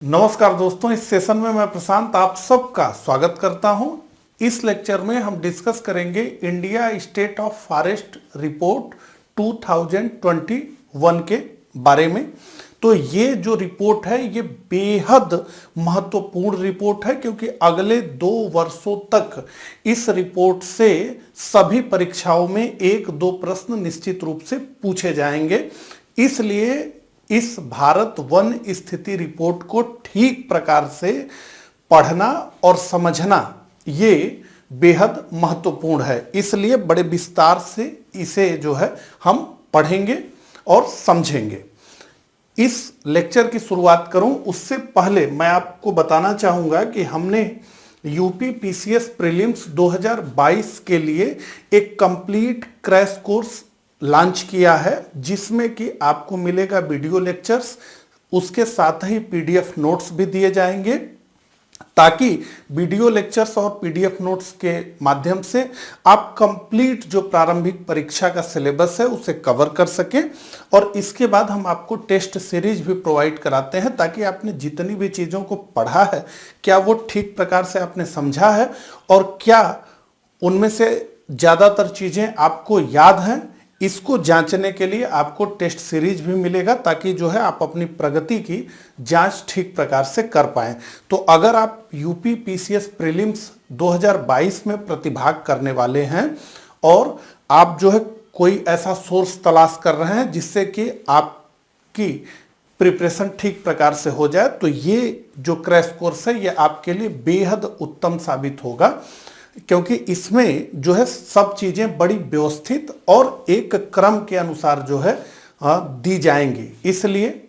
नमस्कार दोस्तों, इस सेशन में मैं प्रशांत आप सबका स्वागत करता हूं। इस लेक्चर में हम डिस्कस करेंगे India state of forest report 2021 के बारे में। तो ये जो रिपोर्ट है ये बेहद महत्वपूर्ण रिपोर्ट है, क्योंकि अगले 2 वर्षों तक इस रिपोर्ट से सभी परीक्षाओं में 1-2 प्रश्न निश्चित रूप से पूछे जाएंगे। इसलिए इस भारत वन स्थिति रिपोर्ट को ठीक प्रकार से पढ़ना और समझना ये बेहद महत्वपूर्ण है। इसलिए बड़े विस्तार से इसे जो है हम पढ़ेंगे और समझेंगे। इस लेक्चर की शुरुआत करूं उससे पहले मैं आपको बताना चाहूंगा कि हमने यूपी पीसीएस प्रीलिम्स 2022 के लिए एक कंप्लीट क्रैश कोर्स लॉन्च किया है, जिसमें कि आपको मिलेगा वीडियो लेक्चर्स, उसके साथ ही पीडीएफ नोट्स भी दिए जाएंगे, ताकि वीडियो लेक्चर्स और पीडीएफ नोट्स के माध्यम से आप कंप्लीट जो प्रारंभिक परीक्षा का सिलेबस है उसे कवर कर सकें। और इसके बाद हम आपको टेस्ट सीरीज भी प्रोवाइड कराते हैं, ताकि आपने जितनी भी चीज़ों को पढ़ा है क्या वो ठीक प्रकार से आपने समझा है और क्या उनमें से ज़्यादातर चीज़ें आपको याद हैं। इसको जांचने के लिए आपको टेस्ट सीरीज भी मिलेगा, ताकि जो है आप अपनी प्रगति की जांच ठीक प्रकार से कर पाएं। तो अगर आप यूपी पीसीएस प्रीलिम्स 2022 में प्रतिभाग करने वाले हैं और आप जो है कोई ऐसा सोर्स तलाश कर रहे हैं जिससे कि आपकी प्रिपरेशन ठीक प्रकार से हो जाए, तो ये जो क्रैश कोर्स है ये आपके लिए बेहद उत्तम साबित होगा, क्योंकि इसमें जो है सब चीजें बड़ी व्यवस्थित और एक क्रम के अनुसार जो है दी जाएंगी। इसलिए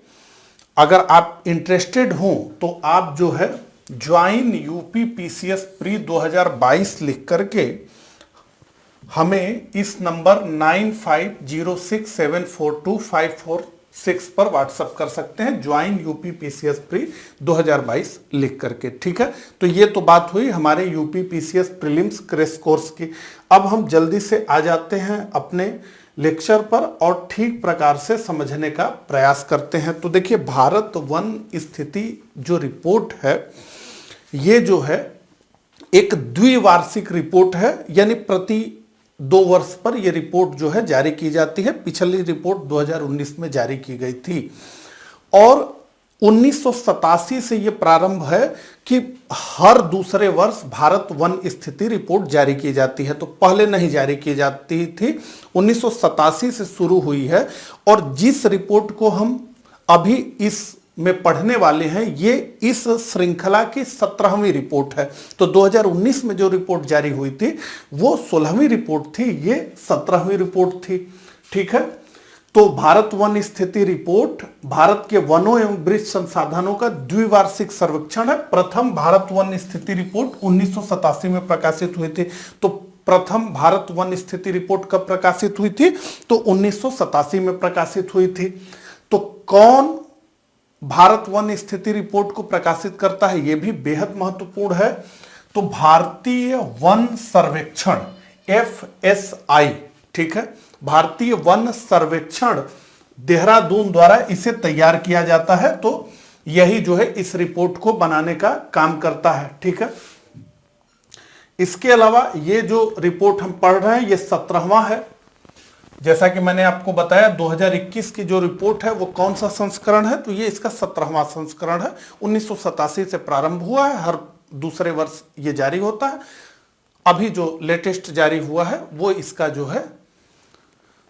अगर आप इंटरेस्टेड हों तो आप जो है ज्वाइन यूपी पीसीएस प्री 2022 लिख करके हमें इस नंबर 9506742546 पर व्हाट्सएप कर सकते हैं, ज्वाइन यूपी पीसीएस प्री 2022 लिख करके। ठीक है, तो ये तो बात हुई हमारे UP PCS prelims crash course की। अब हम जल्दी से आ जाते हैं अपने लेक्चर पर और ठीक प्रकार से समझने का प्रयास करते हैं। तो देखिए, भारत वन स्थिति जो रिपोर्ट है ये जो है एक द्विवार्षिक रिपोर्ट है, यानी प्रति 2 वर्ष पर यह रिपोर्ट जो है जारी की जाती है। पिछली रिपोर्ट 2019 में जारी की गई थी और 1987 से यह प्रारंभ है कि हर दूसरे वर्ष भारत वन स्थिति रिपोर्ट जारी की जाती है। तो पहले नहीं जारी की जाती थी, 1987 से शुरू हुई है। और जिस रिपोर्ट को हम अभी इस में पढ़ने वाले हैं ये इस श्रृंखला की 17वीं रिपोर्ट है। तो 2019 में जो रिपोर्ट जारी हुई थी वो 16वीं रिपोर्ट थी, ये 17वीं रिपोर्ट थी। ठीक है, तो भारत वन स्थिति रिपोर्ट भारत के वनों एवं वृक्ष संसाधनों का द्विवार्षिक सर्वेक्षण है। प्रथम भारत वन स्थिति रिपोर्ट 1987 में प्रकाशित हुई थी। तो प्रथम भारत वन स्थिति रिपोर्ट कब प्रकाशित हुई थी? तो 1987 में प्रकाशित हुई थी। तो कौन भारत वन स्थिति रिपोर्ट को प्रकाशित करता है यह भी बेहद महत्वपूर्ण है। तो भारतीय वन सर्वेक्षण FSI, ठीक है, भारतीय वन सर्वेक्षण देहरादून द्वारा इसे तैयार किया जाता है। तो यही जो है इस रिपोर्ट को बनाने का काम करता है। ठीक है, इसके अलावा ये जो रिपोर्ट हम पढ़ रहे हैं ये 17वां है। जैसा कि मैंने आपको बताया 2021 की जो रिपोर्ट है वो कौन सा संस्करण है? तो ये इसका 17वां संस्करण है। 1987 से प्रारंभ हुआ है, हर दूसरे वर्ष ये जारी होता है। अभी जो लेटेस्ट जारी हुआ है वो इसका जो है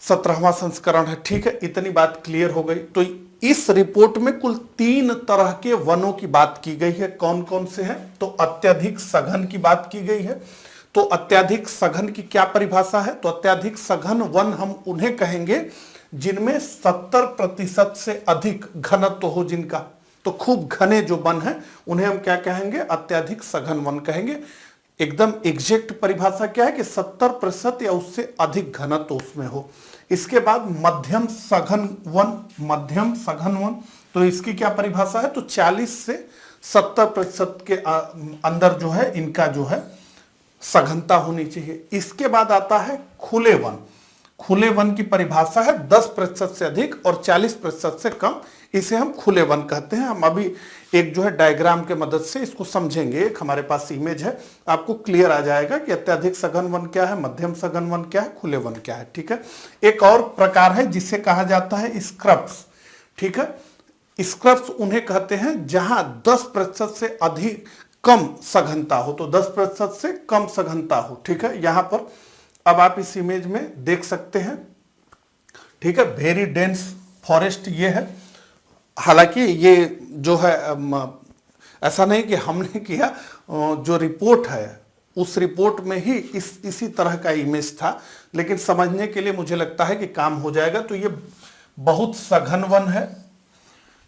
17वां संस्करण है। ठीक है, इतनी बात क्लियर हो गई। तो इस रिपोर्ट में कुल 3 तरह के वनों की बात की गई है। कौन कौन से हैं? तो अत्यधिक सघन की बात की गई है। तो अत्यधिक सघन की क्या परिभाषा है? तो अत्यधिक सघन वन हम उन्हें कहेंगे जिनमें 70% से अधिक घनत्व हो जिनका। तो खूब घने जो वन है उन्हें हम क्या कहेंगे? अत्यधिक सघन वन कहेंगे। एकदम एग्जैक्ट परिभाषा क्या है कि 70% या उससे अधिक घनत्व उसमें हो। इसके बाद मध्यम सघन वन, मध्यम सघन वन, तो इसकी क्या परिभाषा है? तो 40 से 70% के अंदर जो है इनका जो है सघनता होनी चाहिए। इसके बाद आता है खुले वन। खुले वन की परिभाषा है 10% से अधिक और 40% से कम इसे हम खुले वन कहते हैं। हम अभी एक जो है डायग्राम के मदद से इसको समझेंगे। एक हमारे पास इमेज है, आपको क्लियर आ जाएगा कि अत्यधिक सघन वन क्या है, मध्यम सघन वन क्या है, खुले वन क्या है। ठीक है, एक और प्रकार है जिसे कहा जाता है स्क्रब्स। ठीक है, स्क्रब्स उन्हें कहते हैं जहां 10% से अधिक कम सघनता हो, तो 10% से कम सघनता हो। ठीक है, यहां पर अब आप इस इमेज में देख सकते हैं। ठीक है, वेरी डेंस फॉरेस्ट ये है। हालांकि ये जो है ऐसा नहीं कि हमने किया, जो रिपोर्ट है उस रिपोर्ट में ही इसी तरह का इमेज था, लेकिन समझने के लिए मुझे लगता है कि काम हो जाएगा। तो ये बहुत सघन वन है,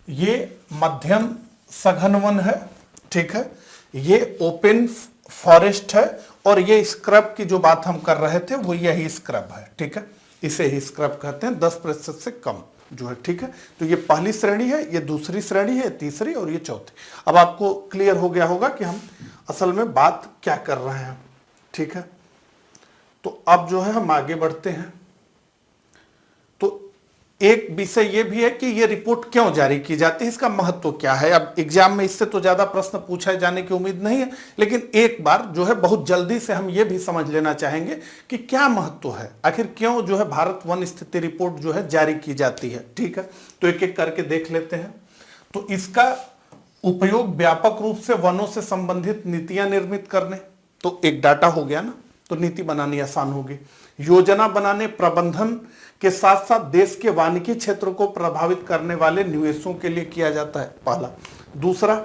ये मध्यम सघन वन है। ठीक है, ये ओपन फॉरेस्ट है, और ये स्क्रब की जो बात हम कर रहे थे वो यही स्क्रब है। ठीक है, इसे ही स्क्रब कहते हैं, 10% से कम जो है। ठीक है, तो ये पहली श्रेणी है, ये दूसरी श्रेणी है, तीसरी और ये चौथी। अब आपको क्लियर हो गया होगा कि हम असल में बात क्या कर रहे हैं। ठीक है, तो अब जो है हम आगे बढ़ते हैं। तो एक विषय ये भी है कि ये रिपोर्ट क्यों जारी की जाती है, इसका महत्व क्या है। अब एग्जाम में इससे तो ज्यादा प्रश्न पूछा जाने की उम्मीद नहीं है, लेकिन एक बार जो है बहुत जल्दी से हम ये भी समझ लेना चाहेंगे कि क्या महत्व है, आखिर क्यों जो है भारत वन स्थिति रिपोर्ट जो है जारी की जाती है। ठीक है, तो एक एक करके देख लेते हैं। तो इसका उपयोग व्यापक रूप से वनों से संबंधित नीतियां निर्मित करने, तो एक डाटा हो गया ना, तो नीति बनानी आसान होगी। योजना बनाने, प्रबंधन के साथ साथ देश के वानिकी क्षेत्र को प्रभावित करने वाले निवेशों के लिए किया जाता है, पहला। दूसरा,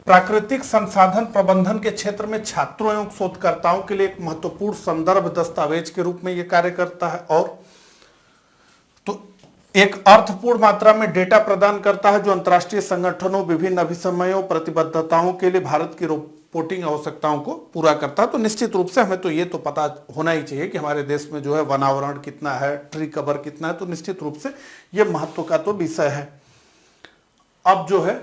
प्राकृतिक संसाधन प्रबंधन के क्षेत्र में छात्रों एवं शोधकर्ताओं के लिए एक महत्वपूर्ण संदर्भ दस्तावेज के रूप में यह कार्य करता है। और तो एक अर्थपूर्ण मात्रा में डेटा प्रदान करता है जो अंतर्राष्ट्रीय संगठनों, विभिन्न अभिसमयों, प्रतिबद्धताओं के लिए भारत की रिपोर्टिंग आवश्यकताओं को पूरा करता है। तो निश्चित रूप से हमें तो ये तो पता होना ही चाहिए कि हमारे देश में जो है वनावरण कितना है, ट्री कवर कितना है, तो निश्चित रूप से ये महत्व का तो विषय है। अब जो है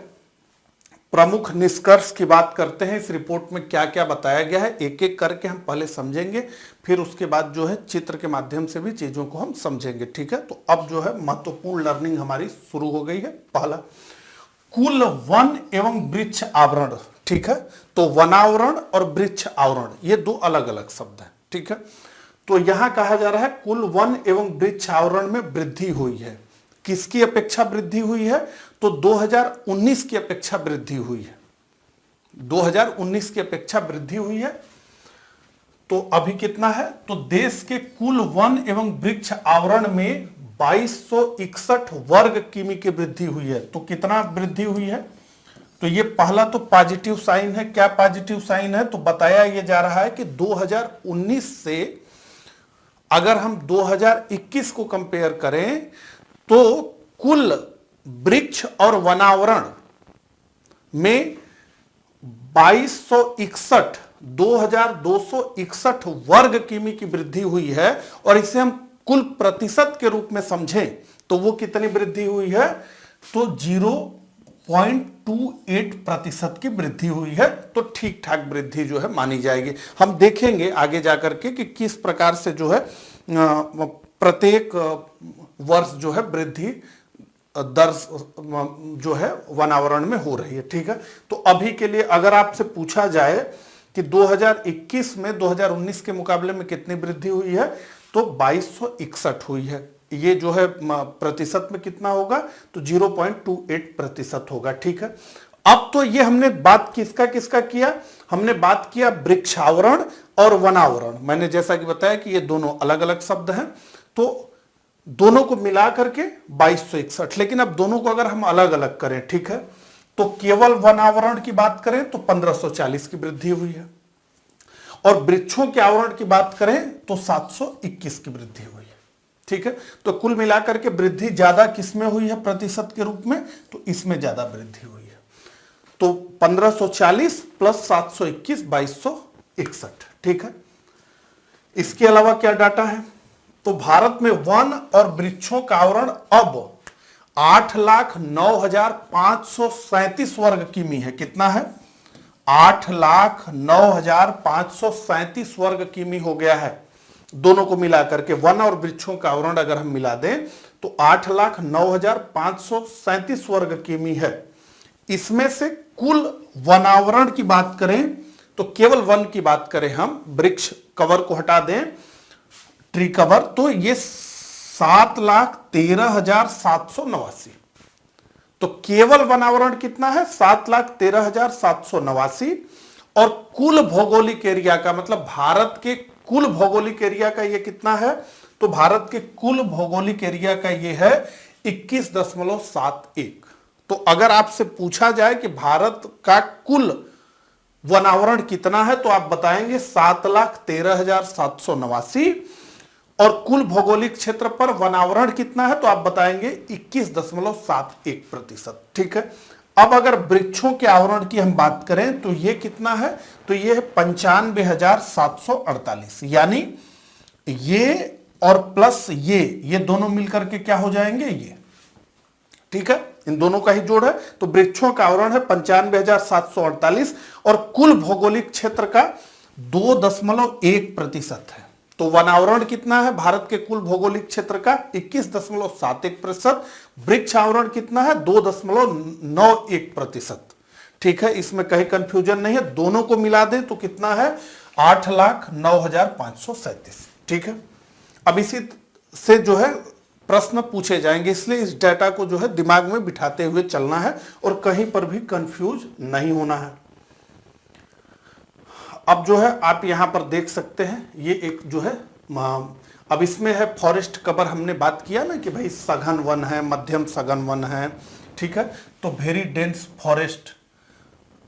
प्रमुख निष्कर्ष की बात करते हैं, इस रिपोर्ट में क्या क्या बताया गया है, एक एक करके हम पहले समझेंगे, फिर उसके बाद जो है चित्र के माध्यम से भी चीजों को हम समझेंगे। ठीक है, तो अब जो है महत्वपूर्ण लर्निंग हमारी शुरू हो गई है। पहला, कुल वन एवं वृक्ष आवरण। ठीक है, तो वनावरण और वृक्ष आवरण ये दो अलग अलग शब्द हैं। ठीक है, तो यहां कहा जा रहा है कुल वन एवं वृक्ष आवरण में वृद्धि हुई है। किसकी अपेक्षा वृद्धि हुई है, तो 2019 की अपेक्षा वृद्धि हुई है। 2019 की अपेक्षा वृद्धि हुई है। तो अभी कितना है, तो देश के कुल वन एवं वृक्ष आवरण में 2261 वर्ग किमी की वृद्धि हुई है। तो कितना वृद्धि हुई है, तो ये पहला तो पॉजिटिव साइन है। क्या पॉजिटिव साइन है, तो बताया ये जा रहा है कि 2019 से अगर हम 2021 को कंपेयर करें तो कुल वृक्ष और वनावरण में 2261 वर्ग किमी की वृद्धि हुई है। और इसे हम कुल प्रतिशत के रूप में समझें तो वो कितनी वृद्धि हुई है, तो 0.28% की वृद्धि हुई है। तो ठीक ठाक वृद्धि जो है मानी जाएगी। हम देखेंगे आगे जाकर के कि किस प्रकार से जो है प्रत्येक वर्ष जो है वृद्धि दर जो है वनावरण में हो रही है। ठीक है, तो अभी के लिए अगर आपसे पूछा जाए कि 2021 में 2019 के मुकाबले में कितनी वृद्धि हुई है, तो 2261 हुई है। ये जो है प्रतिशत में कितना होगा, तो 0.28% होगा। ठीक है, अब तो ये हमने बात किसका किसका किया, हमने बात किया वृक्षावरण और वनावरण। मैंने जैसा कि बताया कि ये दोनों अलग अलग शब्द हैं, तो दोनों को मिला करके 2261। लेकिन अब दोनों को अगर हम अलग अलग करें, ठीक है, तो केवल वनावरण की बात करें तो 1540 की वृद्धि हुई है, और वृक्षों के आवरण की बात करें तो 721 की वृद्धि हुई है। ठीक है, तो कुल मिलाकर के वृद्धि ज्यादा किसमें हुई है प्रतिशत के रूप में, तो इसमें ज्यादा वृद्धि हुई है। तो 1540 प्लस 721 2261। ठीक है, इसके अलावा क्या डाटा है, तो भारत में वन और वृक्षों का आवरण अब 8,09,537 वर्ग किमी है। कितना है, 8,09,537 वर्ग किमी हो गया है। दोनों को मिलाकर के वन और वृक्षों का आवरण अगर हम मिला दें तो तो 8,09,537 वर्ग किमी है। इसमें से कुल वनावरण की बात करें तो केवल वन की बात करें हम, वृक्ष कवर को हटा दें, ट्री कवर, तो ये 7,13,789। तो केवल वनावरण कितना है? 7,13,789। और कुल भौगोलिक एरिया का मतलब भारत के कुल भौगोलिक एरिया का ये कितना है? तो भारत के कुल भौगोलिक एरिया का ये है 21.71। तो अगर आपसे पूछा जाए कि भारत का कुल वनावरण कितना है तो आप बताएंगे 7,13,789। और कुल भौगोलिक क्षेत्र पर वनावरण कितना है तो आप बताएंगे 21.71%। ठीक है। अब अगर वृक्षों के आवरण की हम बात करें तो ये कितना है? तो ये है 95,748। यानी ये और प्लस ये दोनों मिलकर के क्या हो जाएंगे? ये। ठीक है, इन दोनों का ही जोड़ है। तो वृक्षों का आवरण है 95,748 और कुल भौगोलिक क्षेत्र का 2.1% है। तो वनावरण कितना है भारत के कुल भौगोलिक क्षेत्र का? 21.71%। वृक्ष आवरण कितना है? 2.91%। ठीक है, इसमें कहीं कंफ्यूजन नहीं है, दोनों को मिला दें तो कितना है? 8,09,537। ठीक है। अब इसी से जो है प्रश्न पूछे जाएंगे, इसलिए इस डाटा को जो है दिमाग में बिठाते हुए चलना है और कहीं पर भी कंफ्यूज नहीं होना है। अब जो है आप यहां पर देख सकते हैं, ये एक जो है अब इसमें है फॉरेस्ट कवर। हमने बात किया ना कि भाई सघन वन है, मध्यम सघन वन है। ठीक है, तो वेरी डेंस फॉरेस्ट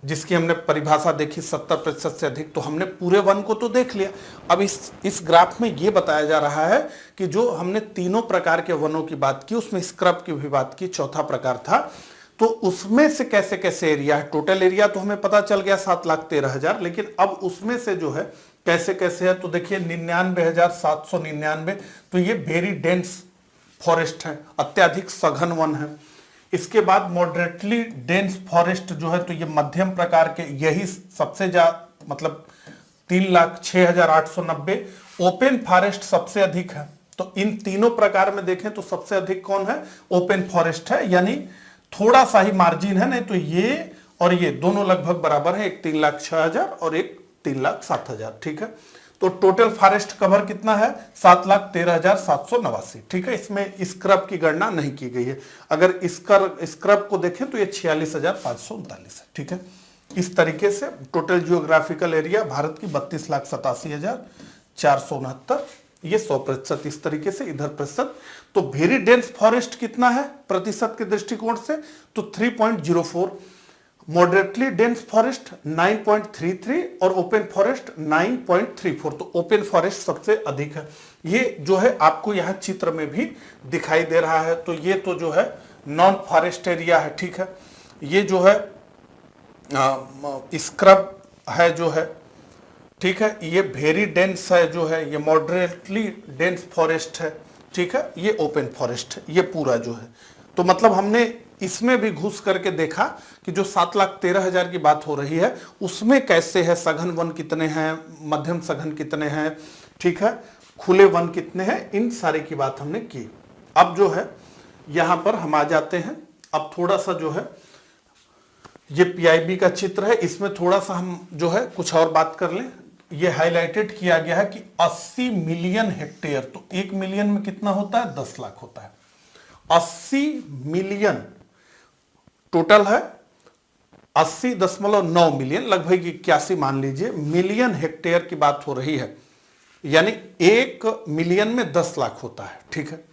जिसकी हमने परिभाषा देखी 70% से अधिक, तो हमने पूरे वन को तो देख लिया। अब इस ग्राफ में ये बताया जा रहा है कि जो हमने तीनों प्रकार के वनों की बात की, उसमें स्क्रब की भी बात की, चौथा प्रकार था, तो उसमें से कैसे कैसे एरिया है। टोटल एरिया तो हमें पता चल गया 7,13,000, लेकिन अब उसमें से जो है कैसे कैसे है तो देखिए 99,799। तो ये वेरी डेंस फॉरेस्ट है, अत्यधिक सघन वन है। इसके बाद मॉडरेटली डेंस फॉरेस्ट जो है तो ये मध्यम प्रकार के, यही सबसे ज्यादा मतलब 3,06,890। ओपन फॉरेस्ट सबसे अधिक है। तो इन तीनों प्रकार में देखें तो सबसे अधिक कौन है? ओपन फॉरेस्ट है, यानी थोड़ा सा ही मार्जिन है, नहीं तो ये और ये दोनों लगभग बराबर है, एक 3,06,000 और एक 3,07,000। ठीक है, तो टोटल फॉरेस्ट कवर कितना है? 7,13,789। ठीक है, इसमें स्क्रब की गणना नहीं की गई है। अगर स्क्रब को देखें तो ये 46,539 है। ठीक है, इस तरीके से टोटल जियोग्राफिकल एरिया भारत की 32,87,469, ये 100% इस तरीके से, इधर प्रतिशत। तो वेरी डेंस फॉरेस्ट कितना है प्रतिशत के दृष्टिकोण से? तो 3.04। मॉडरेटली डेंस फॉरेस्ट 9.33 और ओपन फॉरेस्ट 9.34। तो ओपन फॉरेस्ट सबसे अधिक है। ये जो है आपको यहाँ चित्र में भी दिखाई दे रहा है। तो ये तो जो है नॉन फॉरेस्ट एरिया है। ठीक है, ये जो है स्क्रब है जो है। ठीक है, ये वेरी डेंस है जो है, ये मॉडरेटली डेंस फॉरेस्ट है। ठीक है, ये ओपन फॉरेस्ट है, ये पूरा जो है। तो मतलब हमने इसमें भी घुस करके देखा कि जो 7,13,000 की बात हो रही है उसमें कैसे है, सघन वन कितने हैं, मध्यम सघन कितने हैं, ठीक है, खुले वन कितने हैं, इन सारे की बात हमने की। अब जो है यहां पर हम आ जाते हैं। अब थोड़ा सा जो है ये पीआईबी का चित्र है, इसमें थोड़ा सा हम जो है कुछ और बात कर लें। ये हाईलाइटेड किया गया है कि 80 मिलियन हेक्टेयर, तो 1 मिलियन में कितना होता है? 10 लाख होता है। 80 मिलियन टोटल है, 80.9 मिलियन, लगभग 81 मान लीजिए मिलियन हेक्टेयर की बात हो रही है, यानी 1 मिलियन में 10 लाख होता है। ठीक है,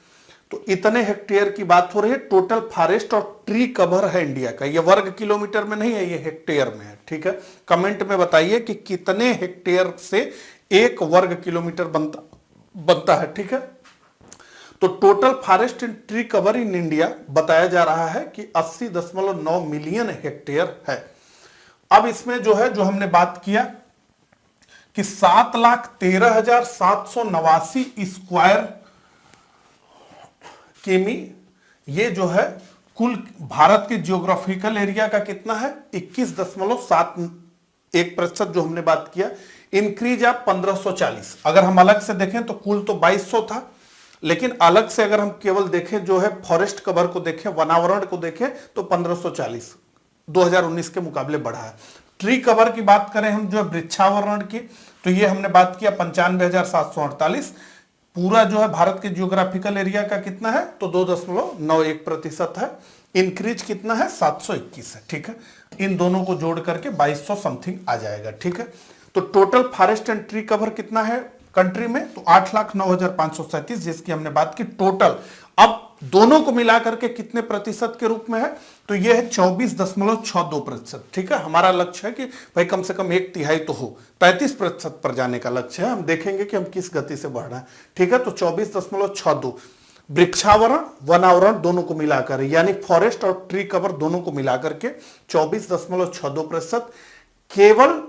तो इतने हेक्टेयर की बात हो रही है। टोटल फॉरेस्ट और ट्री कवर है इंडिया का, ये वर्ग किलोमीटर में नहीं है, ये हेक्टेयर में है। ठीक है, कमेंट में बताइए कि कितने हेक्टेयर से 1 वर्ग किलोमीटर बनता है। ठीक है, तो total forest and tree cover in India बताया जा रहा है कि 80.9 मिलियन हेक्टेयर है। अब इसमें जो है, जो हमने बात किया कि 7,13,789 स्क्वायर किमी, ये जो है कुल भारत के जियोग्राफिकल एरिया का कितना है? 21.71% जो हमने बात किया। इंक्रीज आप 1540। अगर हम अलग से देखें तो कुल तो 2200 था, लेकिन अलग से अगर हम केवल देखें जो है फॉरेस्ट कवर को देखें, वनावरण को देखें, तो 1540 2019 के मुकाबले बढ़ा है। ट्री कवर की बात करें हम जो है वृक्षावरण की, तो ये हमने बात किया 95,748। पूरा जो है भारत के जियोग्राफिकल एरिया का कितना है, तो 2.91% है। इंक्रीज कितना है, 721 है। ठीक है, इन दोनों को जोड़ करके 2200 समथिंग आ जाएगा। ठीक है, तो total forest and tree cover कितना है कंट्री में, तो 8,09,537, जिसकी हमने बात की टोटल। अब दोनों को मिला करके कितने प्रतिशत के रूप में है, तो यह है 24.62%। ठीक है, हमारा लक्ष्य है कि भाई कम से कम 1/3 तो हो, 35% पर जाने का लक्ष्य है। हम देखेंगे कि हम किस गति से बढ़ रहे हैं। ठीक है, तो 24.62 वृक्षावरण वनावरण दोनों को मिलाकर, यानी फॉरेस्ट और ट्री कवर दोनों को मिलाकर के 24.62%, केवल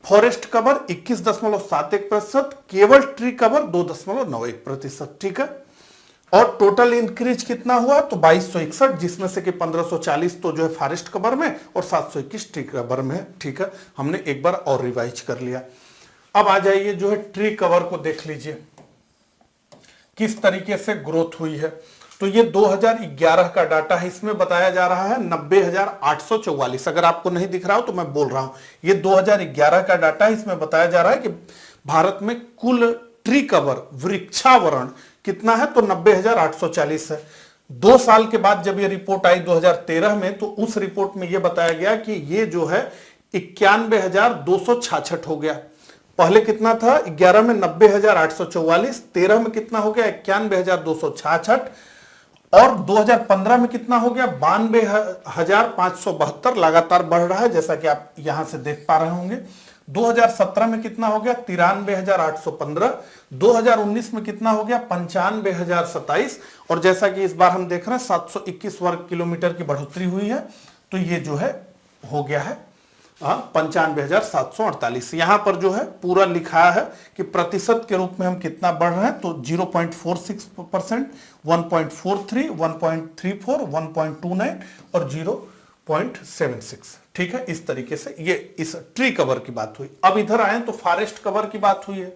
फॉरेस्ट कवर 21.71%, केवल ट्री कवर 2.91%। ठीक है, और टोटल इंक्रीज कितना हुआ, तो 2261, जिसमें से कि 1540 तो जो है फॉरेस्ट कवर में और 721 ट्री कवर में है। ठीक है, हमने एक बार और रिवाइज कर लिया। अब आ जाइए जो है ट्री कवर को देख लीजिए किस तरीके से ग्रोथ हुई है। तो ये 2011 का डाटा है, इसमें बताया जा रहा है 90,844। अगर आपको नहीं दिख रहा हो तो मैं बोल रहा हूं, ये 2011 का डाटा है, इसमें बताया जा रहा है कि भारत में कुल ट्री कवर वृक्षावरण कितना है, तो 90,840 है। 2 साल के बाद जब ये रिपोर्ट आई 2013 में, तो उस रिपोर्ट में ये बताया गया कि ये जो है 91,266 हो गया। पहले कितना था, 11 में 90,844, 13 में कितना हो गया 91,266, और 2015 में कितना हो गया 92,572, लगातार बढ़ रहा है जैसा कि आप यहां से देख पा रहे होंगे। 2017 में कितना हो गया 93,815, 2019 में कितना हो गया 95,027, और जैसा कि इस बार हम देख रहे हैं 721 वर्ग किलोमीटर की बढ़ोतरी हुई है। तो ये जो है हो गया है 95,748। यहां पर जो है पूरा लिखा है कि प्रतिशत के रूप में हम कितना बढ़ रहे हैं, तो 0.46%, 1.43, 1.34, 1.29 और 0.76। ठीक है, इस तरीके से ये इस ट्री कवर की बात हुई। अब इधर आए तो फॉरेस्ट कवर की बात हुई है।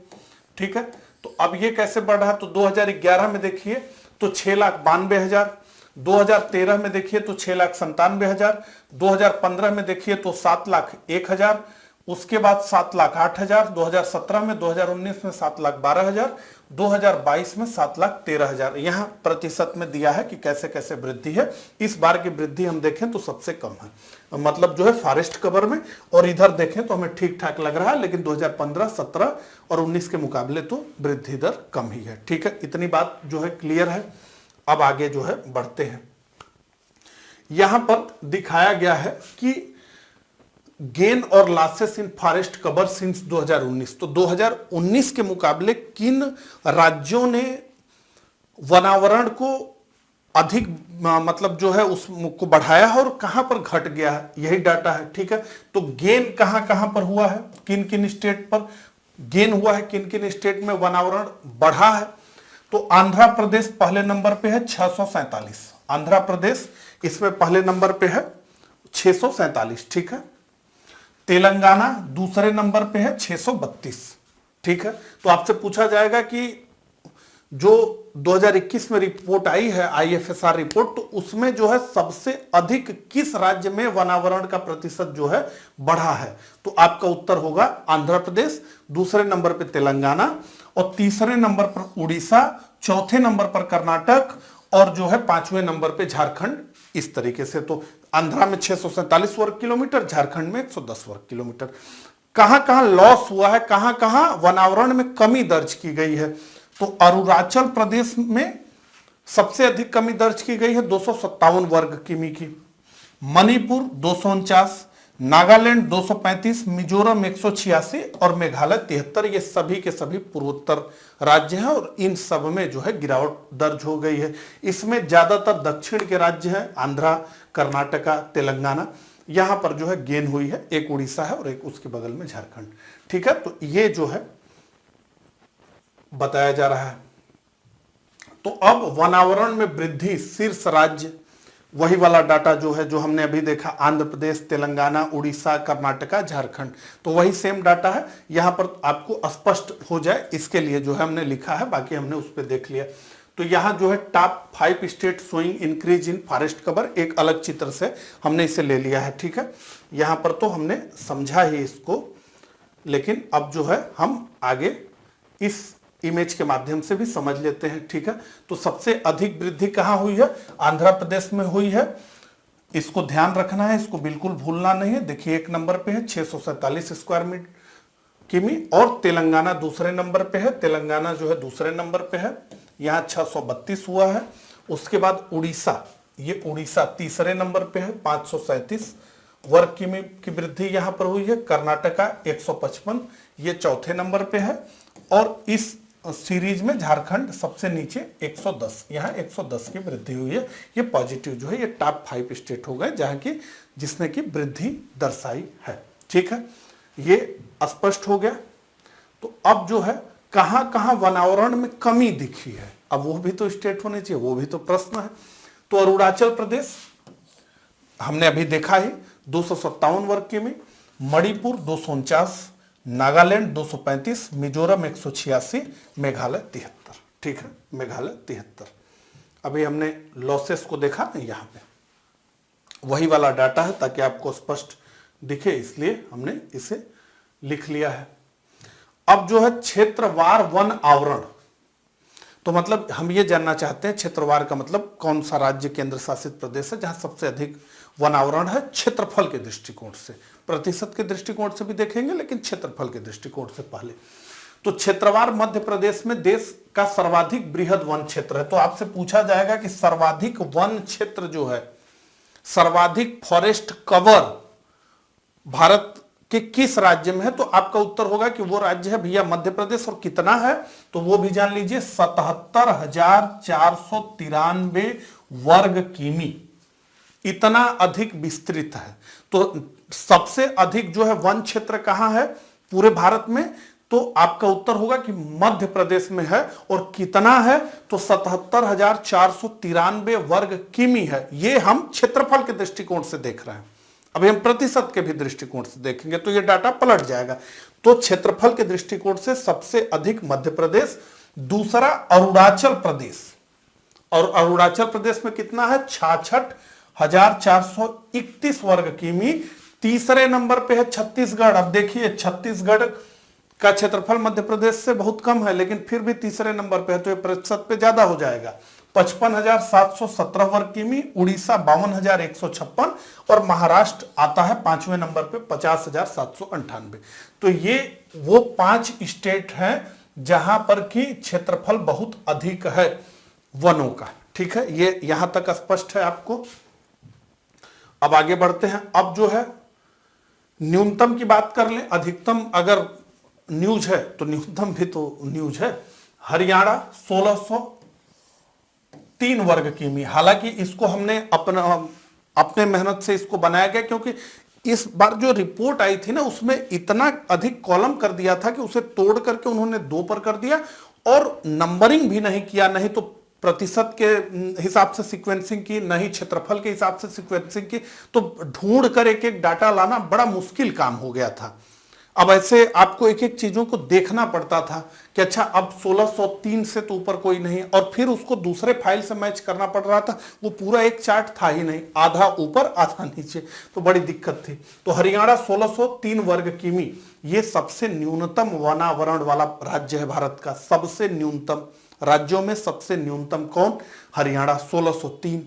ठीक है, तो अब ये कैसे बढ़ रहा है, तो 2011 में देखिए तो 6,92,000, 2013 में देखिए तो 6,97,000, 2015 में देखिए तो 7,01,000, उसके बाद 7,08,000, 2017 में, 2019 में 7,12,000, 2022 में 7,13,000। यहां प्रतिशत में दिया है कि कैसे कैसे वृद्धि है। इस बार की वृद्धि हम देखें तो सबसे कम है, मतलब जो है फॉरेस्ट कवर में, और इधर देखें तो हमें ठीक ठाक लग रहा है, लेकिन 2015, 17 और 19 के मुकाबले तो वृद्धि दर कम ही है। ठीक है, इतनी बात जो है क्लियर है। अब आगे जो है बढ़ते हैं। यहां पर दिखाया गया है कि गेन और losses in forest cover since 2019। तो 2019 के मुकाबले किन राज्यों ने वनावरण को अधिक मतलब जो है उसको बढ़ाया है और कहां पर घट गया है, यही डाटा है। ठीक है, तो गेन कहां कहां पर हुआ है, किन किन स्टेट पर गेन हुआ है, किन किन स्टेट में वनावरण बढ़ा है। तो आंध्र प्रदेश पहले नंबर पे है 647, आंध्र प्रदेश इसमें पहले नंबर पे है 647। ठीक है, तेलंगाना दूसरे नंबर पे है 632। ठीक है, तो आपसे पूछा जाएगा कि जो 2021 में रिपोर्ट आई है IFSR रिपोर्ट, तो उसमें जो है सबसे अधिक किस राज्य में वनावरण का प्रतिशत जो है बढ़ा है, तो आपका उत्तर होगा आंध्र प्रदेश, दूसरे नंबर पे तेलंगाना, और तीसरे नंबर पर उड़ीसा, चौथे नंबर पर कर्नाटक, और जो है 5वें नंबर पे झारखंड। इस तरीके से तो आंध्रा में 647 वर्ग किलोमीटर, झारखंड में 110 वर्ग किलोमीटर। कहां कहां लॉस हुआ है, कहां कहां वनावरण में कमी दर्ज की गई है, तो अरुणाचल प्रदेश में सबसे अधिक कमी दर्ज की गई है 257 वर्ग किमी की, मणिपुर 249, नागालैंड 235, मिजोरम 186 और मेघालय 73। ये सभी के सभी पूर्वोत्तर राज्य हैं और इन सब में जो है गिरावट दर्ज हो गई है। इसमें ज्यादातर दक्षिण के राज्य हैं, आंध्रा, कर्नाटका, तेलंगाना, यहां पर जो है गेन हुई है। एक उड़ीसा है और एक उसके बगल में झारखंड। ठीक है, तो ये जो है बताया जा रहा है। तो अब वनावरण में वृद्धि शीर्ष राज्य, वही वाला डाटा जो है जो हमने अभी देखा, आंध्र प्रदेश, तेलंगाना, उड़ीसा, कर्नाटका, झारखंड, तो वही सेम डाटा है। यहां पर आपको स्पष्ट हो जाए इसके लिए जो है हमने लिखा है, बाकी हमने उस पर देख लिया। तो यहाँ जो है top 5 state showing increase in forest cover एक अलग चित्र से हमने इसे ले लिया है, ठीक है। यहाँ पर तो हमने समझा ही इसको, लेकिन अब जो है हम आगे इस इमेज के माध्यम से भी समझ लेते हैं, ठीक है। तो सबसे अधिक वृद्धि कहाँ हुई है? आंध्र प्रदेश में हुई है, इसको ध्यान रखना है, इसको बिल्कुल भूलना नहीं है। देखिए 1 नंबर पे है 647 स्क्वायर किमी, और तेलंगाना दूसरे नंबर पे है, तेलंगाना जो है दूसरे नंबर पे है, यहाँ 632 हुआ है। उसके बाद उड़ीसा, ये उड़ीसा तीसरे नंबर पे है, 537 वर्ग किमी की वृद्धि यहाँ पर हुई है। कर्नाटका 155, ये चौथे नंबर पे है। और इस सीरीज में झारखंड सबसे नीचे 110, यहाँ 110 की वृद्धि हुई है। ये पॉजिटिव जो है ये टॉप 5 स्टेट हो गए जहां की जिसने की वृद्धि दर्शाई है, ठीक है। ये स्पष्ट हो गया। तो अब जो है कहां कहां वनावरण में कमी दिखी है, अब वो भी तो स्टेट होने चाहिए, वो भी तो प्रश्न है। तो अरुणाचल प्रदेश हमने अभी देखा ही 257 वर्ग किमी, मणिपुर 249, नागालैंड 235, मिजोरम 186, मेघालय 73, ठीक है, मेघालय 73। अभी हमने लॉसेस को देखा ना, यहाँ पे वही वाला डाटा है ताकि आपको स्पष्ट दिखे, इसलिए हमने इसे लिख लिया है। अब जो है क्षेत्रवार वन आवरण, तो मतलब हम ये जानना चाहते हैं क्षेत्रवार का मतलब कौन सा राज्य केंद्र शासित प्रदेश है जहां सबसे अधिक वन आवरण है क्षेत्रफल के दृष्टिकोण से। प्रतिशत के दृष्टिकोण से भी देखेंगे लेकिन क्षेत्रफल के दृष्टिकोण से पहले। तो क्षेत्रवार मध्य प्रदेश में देश का सर्वाधिक बृहद वन क्षेत्र है। तो आपसे पूछा जाएगा कि सर्वाधिक वन क्षेत्र जो है, सर्वाधिक फॉरेस्ट कवर भारत के किस राज्य में है, तो आपका उत्तर होगा कि वो राज्य है भैया मध्य प्रदेश। और कितना है तो वो भी जान लीजिए 77,493 वर्ग किमी, इतना अधिक विस्तृत है। तो सबसे अधिक जो है वन क्षेत्र कहां है पूरे भारत में, तो आपका उत्तर होगा कि मध्य प्रदेश में है। और कितना है तो 77,493 वर्ग किमी है। ये हम क्षेत्रफल के दृष्टिकोण से देख रहे हैं, अभी हम प्रतिशत के भी दृष्टिकोण से देखेंगे तो ये डाटा पलट जाएगा। तो क्षेत्रफल के दृष्टिकोण से सबसे अधिक मध्य प्रदेश, दूसरा अरुणाचल प्रदेश, और अरुणाचल प्रदेश में कितना है 66,431 वर्ग किमी। तीसरे नंबर पे है छत्तीसगढ़। अब देखिए छत्तीसगढ़ का क्षेत्रफल मध्य प्रदेश से बहुत कम है लेकिन फिर भी तीसरे नंबर पे है, तो ये प्रतिशत पे ज्यादा हो जाएगा, 55,717 वर्ग किमी। उड़ीसा 52,156 और महाराष्ट्र आता है 5वें नंबर पे 50,798। तो ये वो 5 स्टेट हैं जहां पर की क्षेत्रफल बहुत अधिक है वनों का, ठीक है। ये यहां तक स्पष्ट है आपको। अब आगे बढ़ते हैं। अब जो है न्यूनतम की बात कर लें, अधिकतम अगर न्यूज है तो न्यूनतम भी तो न्यूज है। हरियाणा 1603 वर्ग किमी। हालांकि इसको हमने अपने मेहनत से इसको बनाया गया क्योंकि इस बार जो रिपोर्ट आई थी ना उसमें इतना अधिक कॉलम कर दिया था कि उसे तोड़ करके उन्होंने 2 पर कर दिया और नंबरिंग भी नहीं किया, नहीं तो प्रतिशत के हिसाब से सीक्वेंसिंग की, नहीं क्षेत्रफल के हिसाब से सीक्वेंसिंग की, तो ढूंढ कर एक एक डाटा लाना बड़ा मुश्किल काम हो गया था। अब ऐसे आपको एक एक चीजों को देखना पड़ता था कि अच्छा अब 1603 से तो ऊपर कोई नहीं, और फिर उसको दूसरे फाइल से मैच करना पड़ रहा था। वो पूरा एक चार्ट था ही नहीं, आधा ऊपर आधा नीचे, तो बड़ी दिक्कत थी। तो हरियाणा 1603 वर्ग किमी, ये सबसे न्यूनतम वनावरण वाला राज्य है भारत का। सबसे न्यूनतम राज्यों में सबसे न्यूनतम कौन? हरियाणा 1603।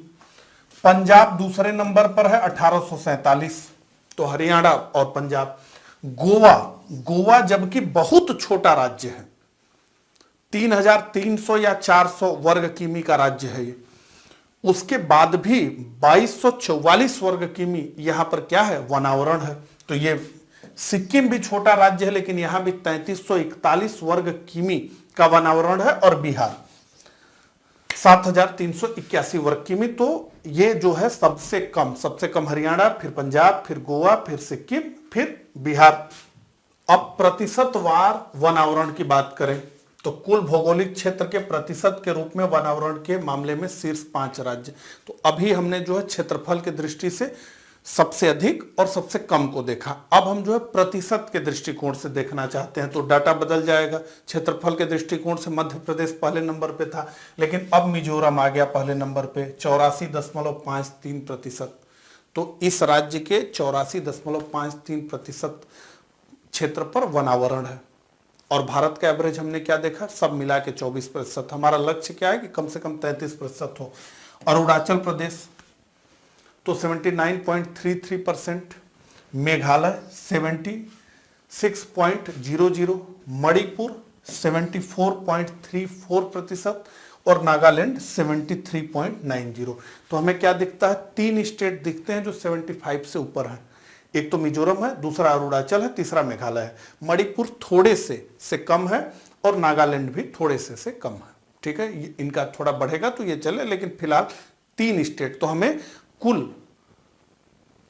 पंजाब दूसरे नंबर पर है 1847। तो हरियाणा और पंजाब। गोवा जबकि बहुत छोटा राज्य है, 3,300 या 400 वर्ग किमी का राज्य है ये, उसके बाद भी 2244 वर्ग किमी यहां पर क्या है? वनावरण है। तो ये सिक्किम भी छोटा राज्य है लेकिन यहां भी 3341 वर्ग किमी का वनावरण है। और बिहार 7,381 वर्ग किमी। तो ये जो है सबसे कम हरियाणा, फिर पंजाब, फिर गोवा, फिर सिक्किम, फिर बिहार। अब प्रतिशतवार वनावरण की बात करें तो कुल भौगोलिक क्षेत्र के प्रतिशत के रूप में वनावरण के मामले में शीर्ष 5 राज्य। तो अभी हमने जो है क्षेत्रफल की दृष्टि से सबसे अधिक और सबसे कम को देखा। अब हम जो है प्रतिशत के दृष्टिकोण से देखना चाहते हैं, तो डाटा बदल जाएगा। क्षेत्रफल के दृष्टिकोण से मध्य प्रदेश पहले नंबर पे था, लेकिन अब मिजोरम आ गया पहले नंबर पे 84.53%। तो इस राज्य के 84.53% क्षेत्र पर वनावरण है। और भारत का एवरेज हमने क्या देखा, सब मिला के 24%। हमारा लक्ष्य क्या है कि कम से कम 33% हो। अरुणाचल प्रदेश तो 79.33%, मेघालय 76.00, मणिपुर 74.34% और नागालैंड 73.90। तो हमें क्या दिखता है, 3 स्टेट दिखते हैं जो 75 से ऊपर हैं। एक तो मिजोरम है, दूसरा अरुणाचल है, तीसरा मेघालय है। मणिपुर थोड़े से कम है और नागालैंड भी थोड़े से कम है। ठीक है, इनका थोड़ा बढ़ेगा तो ये चले, लेकिन फिलहाल 3 स्टेट। तो हमें कुल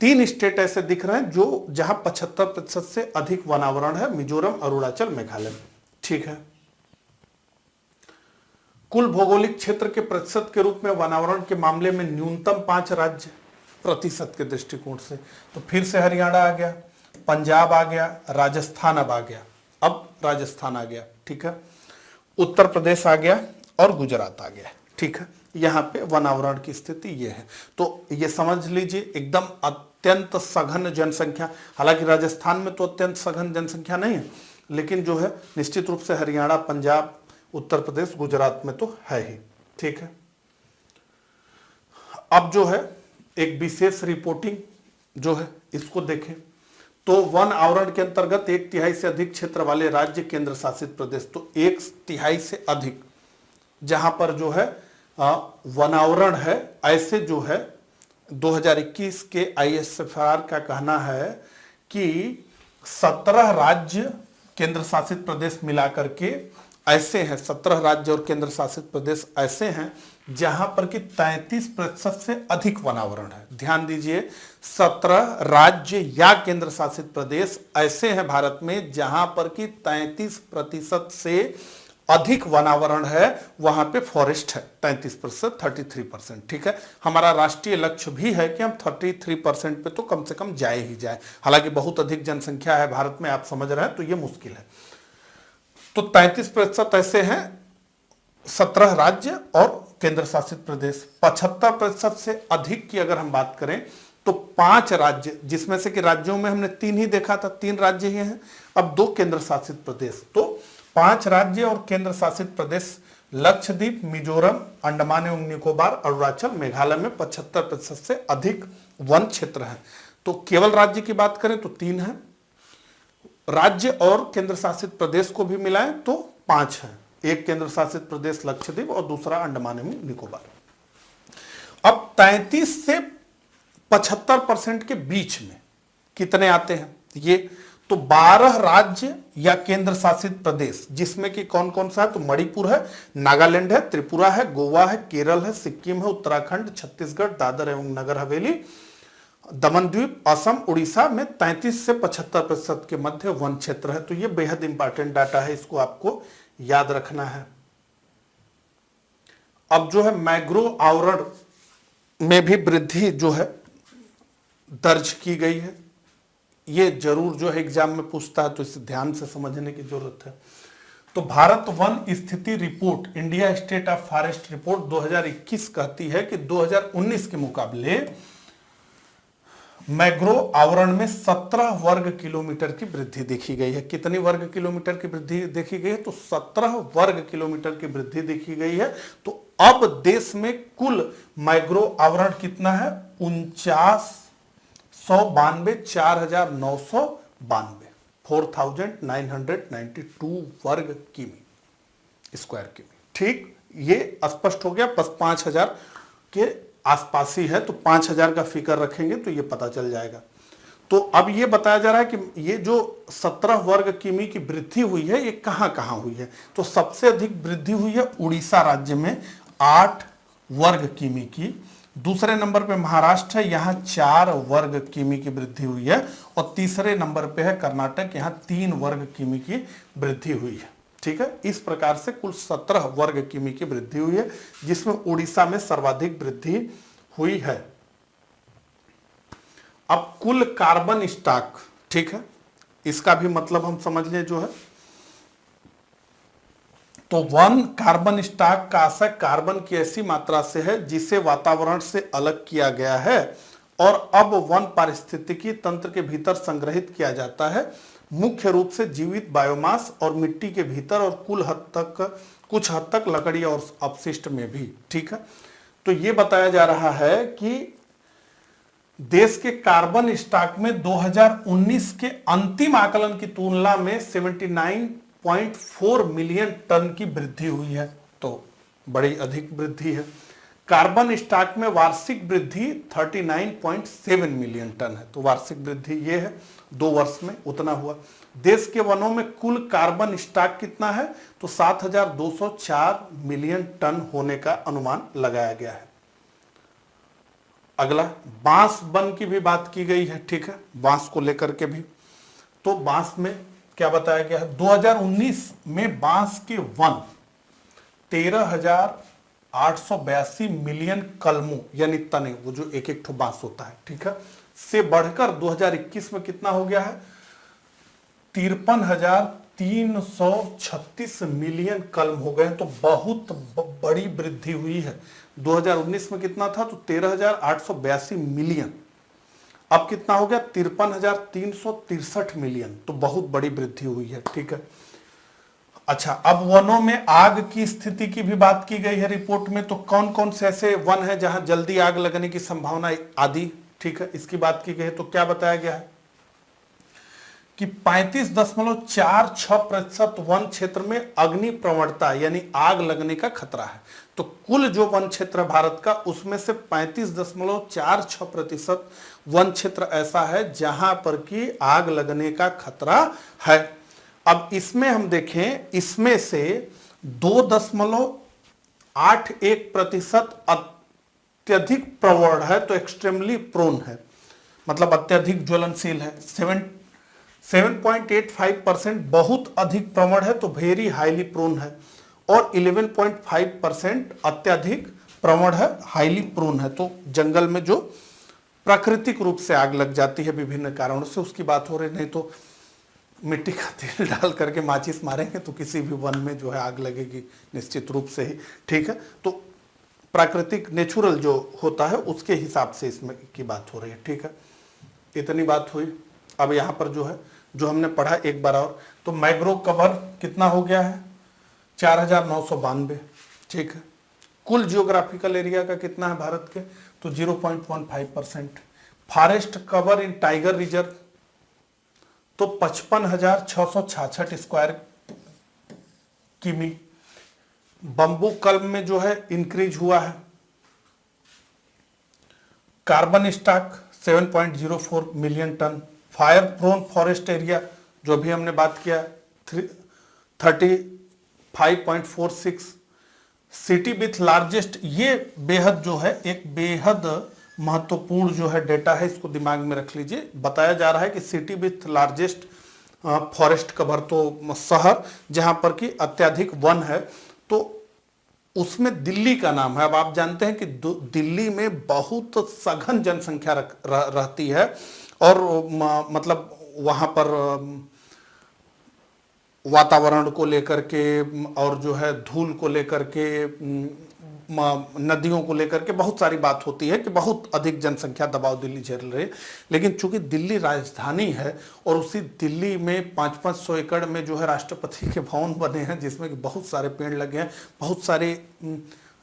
3 स्टेट ऐसे दिख रहे हैं जो जहां 75% से अधिक वनावरण है, मिजोरम, अरुणाचल, मेघालय। ठीक है, कुल भौगोलिक क्षेत्र के प्रतिशत के रूप में वनावरण के मामले में न्यूनतम 5 राज्य प्रतिशत के दृष्टिकोण से, तो फिर से हरियाणा आ गया, पंजाब आ गया, राजस्थान अब आ गया, अब राजस्थान आ गया। ठीक है, उत्तर प्रदेश आ गया और गुजरात आ गया। ठीक है, यहाँ पे वनावरण की स्थिति ये है। तो ये समझ लीजिए एकदम अत्यंत सघन जनसंख्या, हालांकि राजस्थान में तो अत्यंत सघन जनसंख्या नहीं है, लेकिन जो है निश्चित रूप से हरियाणा, पंजाब, उत्तर प्रदेश, गुजरात में तो है ही। ठीक है, अब जो है एक विशेष रिपोर्टिंग जो है इसको देखें, तो वन आवरण के अंतर्गत 1/3 से अधिक क्षेत्र वाले राज्य, केंद्र शासित प्रदेश, तो 1/3 से अधिक जहां पर जो है वनावरण है, ऐसे जो है 2021 के ISFR का कहना है कि 17 राज्य, केंद्र शासित प्रदेश मिलाकर के ऐसे हैं, 17 राज्य और केंद्र शासित प्रदेश ऐसे हैं जहां पर कि 33% से अधिक वनावरण है। ध्यान दीजिए, 17 राज्य या केंद्र शासित प्रदेश ऐसे हैं भारत में जहां पर कि 33% से अधिक वनावरण है, वहां पे फॉरेस्ट है 33%, 33%। ठीक है, हमारा राष्ट्रीय लक्ष्य भी है कि हम 33% पे तो कम से कम जाए ही जाए। हालांकि बहुत अधिक जनसंख्या है भारत में, आप समझ रहे हैं, तो ये मुश्किल है। तो 33% ऐसे हैं 17 राज्य और केंद्र शासित प्रदेश। 75% से अधिक की अगर हम बात करें तो 5 राज्य, जिसमें से कि राज्यों में हमने 3 ही देखा था, 3 राज्य ही हैं, अब 2 केंद्र शासित प्रदेश। तो 5 राज्य और केंद्र शासित प्रदेश, लक्षद्वीप, मिजोरम, अंडमान एवं निकोबार, अरुणाचल, मेघालय में 75% से अधिक वन क्षेत्र है। तो केवल राज्य की बात करें तो 3 है, राज्य और केंद्र शासित प्रदेश को भी मिलाएं तो 5 है। एक केंद्र शासित प्रदेश लक्षद्वीप और दूसरा अंडमान एवं निकोबार। अब 33 से 75% के बीच में कितने आते हैं ये, तो 12 राज्य या केंद्र शासित प्रदेश, जिसमें कि कौन कौन सा है, तो मणिपुर है, नागालैंड है, त्रिपुरा है, गोवा है, केरल है, सिक्किम है, उत्तराखंड, छत्तीसगढ़, दादर एवं नगर हवेली, दमन द्वीप, असम, उड़ीसा में 33 से 75% के मध्य वन क्षेत्र है। तो ये बेहद इंपॉर्टेंट डाटा है, इसको आपको याद रखना है। अब जो है मैंग्रोव आवरण में भी वृद्धि जो है दर्ज की गई है, ये जरूर जो है एग्जाम में पूछता है, तो इसे ध्यान से समझने की जरूरत है। तो भारत वन स्थिति report, India state of forest report 2021 कहती है कि 2019 के मुकाबले मैंग्रोव आवरण में 17 वर्ग किलोमीटर की वृद्धि देखी गई है। कितनी वर्ग किलोमीटर की वृद्धि देखी गई है, तो 17 वर्ग किलोमीटर की वृद्धि देखी गई है। तो अब देश में कुल मैंग्रोव आवरण कितना है, 4992, 4992, 4992 वर्ग किमी, स्क्वायर किमी। ठीक, ये स्पष्ट हो गया, बस 5000 के आसपास ही है, तो 5000 का फिगर रखेंगे तो ये पता चल जाएगा। तो अब ये बताया जा रहा है कि ये जो 17 वर्ग किमी की वृद्धि हुई है, ये कहां कहां हुई है, तो सबसे अधिक वृद्धि हुई है उड़ीसा राज्य में 8 वर्ग किमी की, दूसरे नंबर पे महाराष्ट्र है, यहाँ 4 वर्ग किमी की वृद्धि हुई है, और तीसरे नंबर पे है कर्नाटक, यहाँ 3 वर्ग किमी की वृद्धि हुई है। ठीक है, इस प्रकार से कुल 17 वर्ग किमी की वृद्धि हुई है, जिसमें उड़ीसा में सर्वाधिक वृद्धि हुई है। अब कुल कार्बन स्टॉक, ठीक है, इसका भी मतलब हम समझ लें जो है, तो वन कार्बन स्टॉक का आशय कार्बन की ऐसी मात्रा से है जिसे वातावरण से अलग किया गया है और अब वन पारिस्थितिकी तंत्र के भीतर संग्रहित किया जाता है, मुख्य रूप से जीवित बायोमास और मिट्टी के भीतर और कुछ हद तक लकड़ी और अपशिष्ट में भी, ठीक है। तो ये बताया जा रहा है कि देश के कार्बन स्टॉक में 2019 के अंतिम आकलन की तुलना में 79.4 मिलियन टन की वृद्धि हुई है, तो बड़ी अधिक वृद्धि है। कार्बन स्टॉक में वार्षिक वृद्धि 39.7 मिलियन टन है, तो वार्षिक वृद्धि ये है, 2 वर्ष में उतना हुआ। देश के वनों में कुल कार्बन स्टॉक कितना है, तो 7,204 मिलियन टन होने का अनुमान लगाया गया है। अगला बांस वन की भी बात की गई है, ठीक है, बांस को लेकर के भी। तो बांस में क्या बताया गया है, 2019 में बांस के वन 13,882 मिलियन कलमों यानी तने, वो जो एक एक ठो बांस होता है, ठीक है, से बढ़कर 2021 में कितना हो गया है, 53,336 मिलियन कलम हो गए हैं, तो बहुत बड़ी वृद्धि हुई है। 2019 में कितना था, तो 13,882 मिलियन, अब कितना हो गया, 53,363 मिलियन, तो बहुत बड़ी वृद्धि हुई है, ठीक है। अच्छा, अब वनों में आग की स्थिति की भी बात की गई है रिपोर्ट में, तो कौन कौन से ऐसे वन है जहां जल्दी आग लगने की संभावना आदि, ठीक है, इसकी बात की गई है। तो क्या बताया गया है कि 35.46% वन क्षेत्र में अग्नि प्रवणता यानी आग लगने का खतरा है। तो कुल जो वन क्षेत्र है भारत का, उसमें से 35.46% वन क्षेत्र ऐसा है जहां पर कि आग लगने का खतरा है। अब इसमें हम देखें, इसमें से 2.81% अत्यधिक प्रवण है, तो एक्सट्रीमली प्रोन है, मतलब अत्यधिक ज्वलनशील है। 7.85% बहुत अधिक प्रवण है, तो वेरी हाईली प्रोन है, और 11.5% अत्यधिक प्रवण है, हाईली प्रोन है। तो जंगल में जो प्राकृतिक रूप से आग लग जाती है विभिन्न कारणों से, उसकी बात हो रही, नहीं तो मिट्टी का तेल डाल करके माचिस मारेंगे तो किसी भी वन में जो है आग लगेगी निश्चित रूप से ही, ठीक है। तो प्राकृतिक नेचुरल जो होता है उसके हिसाब से इसमें की बात हो रही है, ठीक है। इतनी बात हुई। अब यहाँ पर जो है, जो हमने पढ़ा एक बार और, तो मैग्रोव कवर कितना हो गया है, 4,992, ठीक है। कुल जियोग्राफिकल एरिया का कितना है भारत के, तो 0.15%। Forest cover in tiger reserve तो 55,666 स्क्वायर किमी। बंबू कल्म में जो है इंक्रीज हुआ है। Carbon stock 7.04 million tonne. Fire prone forest area जो भी हमने बात किया 35.46। सिटी विथ लार्जेस्ट, ये बेहद जो है एक बेहद महत्वपूर्ण जो है डेटा है, इसको दिमाग में रख लीजिए। बताया जा रहा है कि city with largest forest cover, तो शहर जहां पर कि अत्यधिक वन है, तो उसमें दिल्ली का नाम है। अब आप जानते हैं कि दिल्ली में बहुत सघन जनसंख्या रहती है, और मतलब वहां पर वातावरण को लेकर के और जो है धूल को लेकर के, नदियों को लेकर के बहुत सारी बात होती है कि बहुत अधिक जनसंख्या दबाव दिल्ली झेल रही है। लेकिन चूंकि दिल्ली राजधानी है और उसी दिल्ली में 500-500 एकड़ में जो है राष्ट्रपति के भवन बने हैं, जिसमें कि बहुत सारे पेड़ लगे हैं, बहुत सारे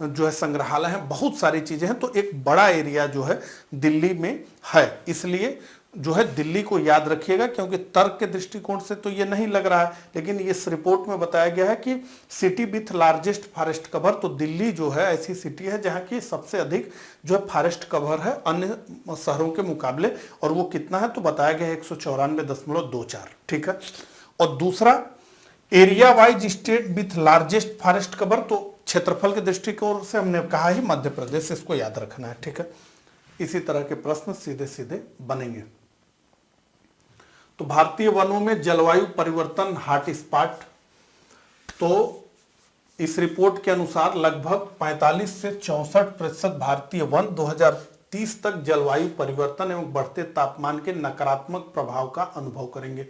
जो है संग्रहालय हैं, बहुत सारी चीजें हैं, तो एक बड़ा एरिया जो है दिल्ली में है। इसलिए जो है दिल्ली को याद रखिएगा, क्योंकि तर्क के दृष्टिकोण से तो ये नहीं लग रहा है, लेकिन इस रिपोर्ट में बताया गया है कि city with largest forest cover, तो दिल्ली जो है ऐसी सिटी है जहां की सबसे अधिक जो है फॉरेस्ट कवर है अन्य शहरों के मुकाबले, और वो कितना है, तो बताया गया है 194.24, ठीक है। और दूसरा, area wise state with largest forest cover, तो क्षेत्रफल के दृष्टिकोण से हमने कहा ही मध्य प्रदेश, इसको याद रखना है, ठीक है। इसी तरह के प्रश्न सीधे सीधे बनेंगे। तो भारतीय वनों में जलवायु परिवर्तन हॉटस्पॉट, तो इस रिपोर्ट के अनुसार लगभग 45 से 64% भारतीय वन 2030 तक जलवायु परिवर्तन एवं बढ़ते तापमान के नकारात्मक प्रभाव का अनुभव करेंगे।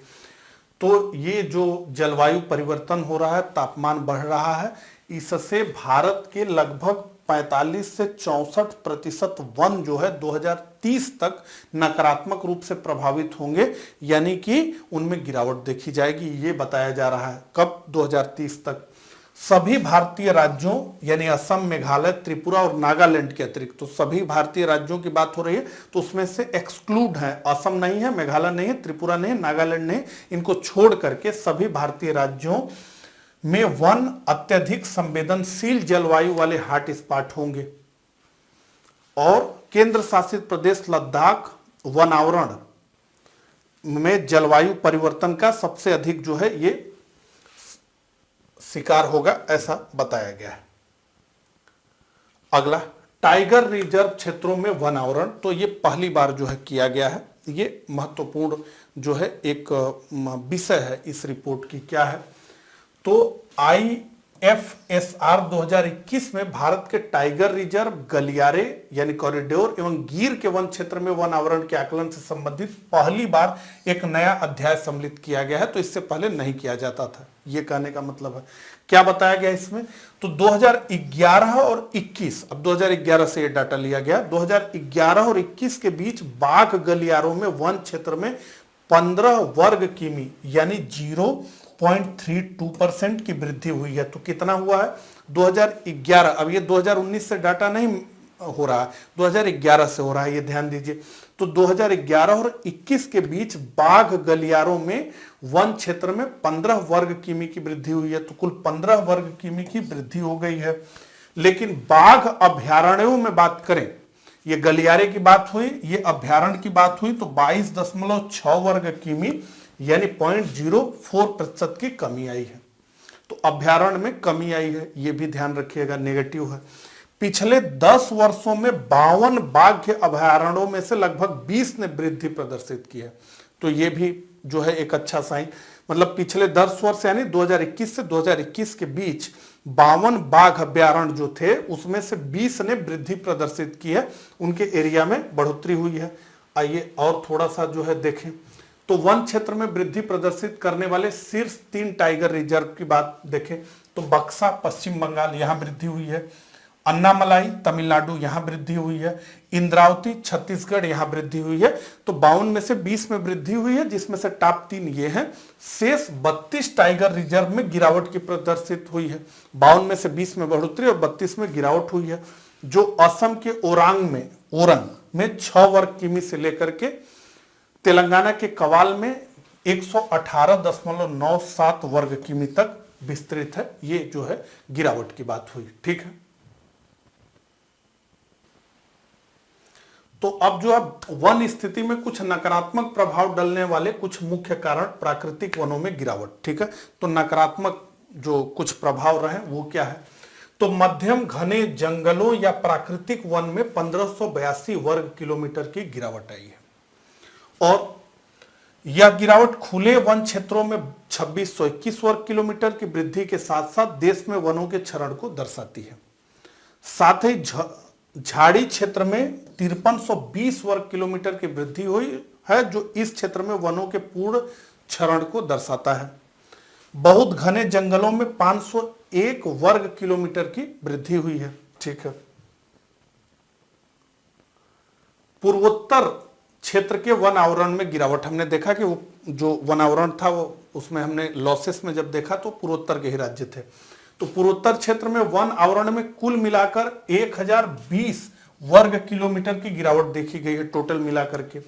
तो ये जो जलवायु परिवर्तन हो रहा है, तापमान बढ़ रहा है, इससे भारत के लगभग 45 से 64% वन जो है 2030 तक नकारात्मक रूप से प्रभावित होंगे, यानी कि उनमें गिरावट देखी जाएगी। ये बताया जा रहा है कब, 2030 तक। सभी भारतीय राज्यों यानी असम, मेघालय, त्रिपुरा और नागालैंड के अतिरिक्त, तो सभी भारतीय राज्यों की बात हो रही है, तो उसमें से एक्सक्लूड है, असम नहीं है, मेघालय नहीं है, त्रिपुरा नहीं है, नागालैंड नहीं, इनको छोड़ करके सभी भारतीय राज्यों में वन अत्यधिक संवेदनशील जलवायु वाले हॉटस्पॉट होंगे। और केंद्र शासित प्रदेश लद्दाख वनावरण में जलवायु परिवर्तन का सबसे अधिक जो है ये शिकार होगा, ऐसा बताया गया है। अगला, टाइगर रिजर्व क्षेत्रों में वनावरण, तो ये पहली बार जो है किया गया है। ये महत्वपूर्ण जो है एक विषय है इस रिपोर्ट की। क्या है, तो IFSR 2021 में भारत के टाइगर रिजर्व, गलियारे यानी कॉरिडोर एवं गिर के वन क्षेत्र में वन आवरण के आकलन से संबंधित पहली बार एक नया अध्याय सम्मिलित किया गया है। तो इससे पहले नहीं किया जाता था, ये कहने का मतलब है। क्या बताया गया इसमें, तो 2011 और 21, अब 2011 से ये डाटा लिया गया, 2011 और 21 के बीच बाघ गलियारों में वन क्षेत्र में 15 वर्ग किमी यानी 0.32% की वृद्धि हुई है। तो कितना हुआ है, 2011, अब ये 2019 से डाटा नहीं हो रहा है, 2011 से हो रहा है, ये ध्यान दीजिए। तो 2011 और 21 के बीच बाघ गलियारों में वन क्षेत्र में 15 वर्ग किमी की वृद्धि हुई है। तो कुल 15 वर्ग किमी की वृद्धि हो गई है। लेकिन बाघ अभ्यारण्यों में बात करें, ये गलियारे की बात हुई, ये अभ्यारण्य की बात हुई, तो 22.6 वर्ग किमी यानी 0.04% की कमी आई है। तो अभ्यारण्य में कमी आई है, ये भी ध्यान रखिएगा, नेगेटिव है। पिछले 10 वर्षों में 52 बाघ के अभ्यारण्यों में से लगभग 20 ने वृद्धि प्रदर्शित की है। तो ये भी जो है एक अच्छा साइन, मतलब पिछले 10 वर्ष यानी 2021 से 2021 के बीच 52 बाघ अभ्यारण्य जो थे उसमें से 20 ने वृद्धि प्रदर्शित की है, उनके एरिया में बढ़ोतरी हुई है। आइए और थोड़ा सा जो है देखें, तो वन क्षेत्र में वृद्धि प्रदर्शित करने वाले शीर्ष 3 टाइगर रिजर्व की बात देखें, तो बक्सा पश्चिम बंगाल, यहां वृद्धि हुई है। अन्नामलाई तमिलनाडु, यहां वृद्धि हुई है। इंद्रावती छत्तीसगढ़, यहां वृद्धि हुई है। तो 52 में से 20 में वृद्धि हुई है, जिसमें से टॉप 3 ये हैं। शेष 32 टाइगर रिजर्व में गिरावट की प्रदर्शित हुई है। 52 में से 20 में बढ़ोतरी और 32 में गिरावट हुई है। जो असम के ओरंग में 6 वर्ग किमी से लेकर के तेलंगाना के कवाल में 118.97 वर्ग किमी तक विस्तृत है। ये जो है गिरावट की बात हुई, ठीक है। तो अब जो है वन स्थिति में कुछ नकारात्मक प्रभाव डालने वाले कुछ मुख्य कारण प्राकृतिक वनों में गिरावट, ठीक है। तो नकारात्मक जो कुछ प्रभाव रहे वो क्या है, तो मध्यम घने जंगलों या प्राकृतिक वन में 1582 वर्ग किलोमीटर की गिरावट आई है। और यह गिरावट खुले वन क्षेत्रों में 2621 वर्ग किलोमीटर की वृद्धि के साथ साथ देश में वनों के क्षरण को दर्शाती है। साथ ही झाड़ी क्षेत्र में 5320 वर्ग किलोमीटर की वृद्धि हुई है, जो इस क्षेत्र में वनों के पूर्ण क्षरण को दर्शाता है। बहुत घने जंगलों में 501 वर्ग किलोमीटर की वृद्धि हुई है, ठीक है। पूर्वोत्तर क्षेत्र के वन आवरण में गिरावट, हमने देखा कि वो जो वन आवरण था वो उसमें हमने लॉसेस में जब देखा तो पूर्वोत्तर के ही राज्य थे। तो पूर्वोत्तर क्षेत्र में वन आवरण में कुल मिलाकर 1020 वर्ग किलोमीटर की गिरावट देखी गई है, टोटल मिलाकर के।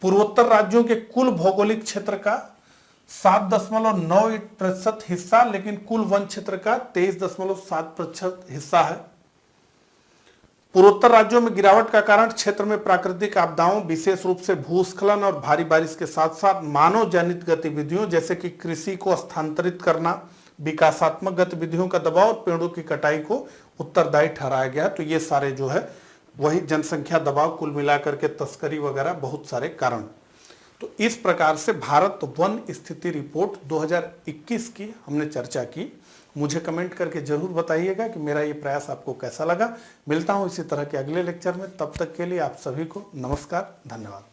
पूर्वोत्तर राज्यों के कुल भौगोलिक क्षेत्र का 7.9% हिस्सा, लेकिन कुल वन क्षेत्र का 23.7% हिस्सा है। पूर्वोत्तर राज्यों में गिरावट का कारण क्षेत्र में प्राकृतिक आपदाओं, विशेष रूप से भूस्खलन और भारी बारिश के साथ साथ मानव जनित गतिविधियों जैसे कि कृषि को स्थानांतरित करना, विकासात्मक गतिविधियों का दबाव और पेड़ों की कटाई को उत्तरदायी ठहराया गया। तो ये सारे जो है वही जनसंख्या दबाव, कुल मिलाकर के तस्करी वगैरह बहुत सारे कारण। तो इस प्रकार से भारत वन स्थिति रिपोर्ट 2021 की हमने चर्चा की। मुझे कमेंट करके जरूर बताइएगा कि मेरा ये प्रयास आपको कैसा लगा। मिलता हूं इसी तरह के अगले लेक्चर में, तब तक के लिए आप सभी को नमस्कार, धन्यवाद।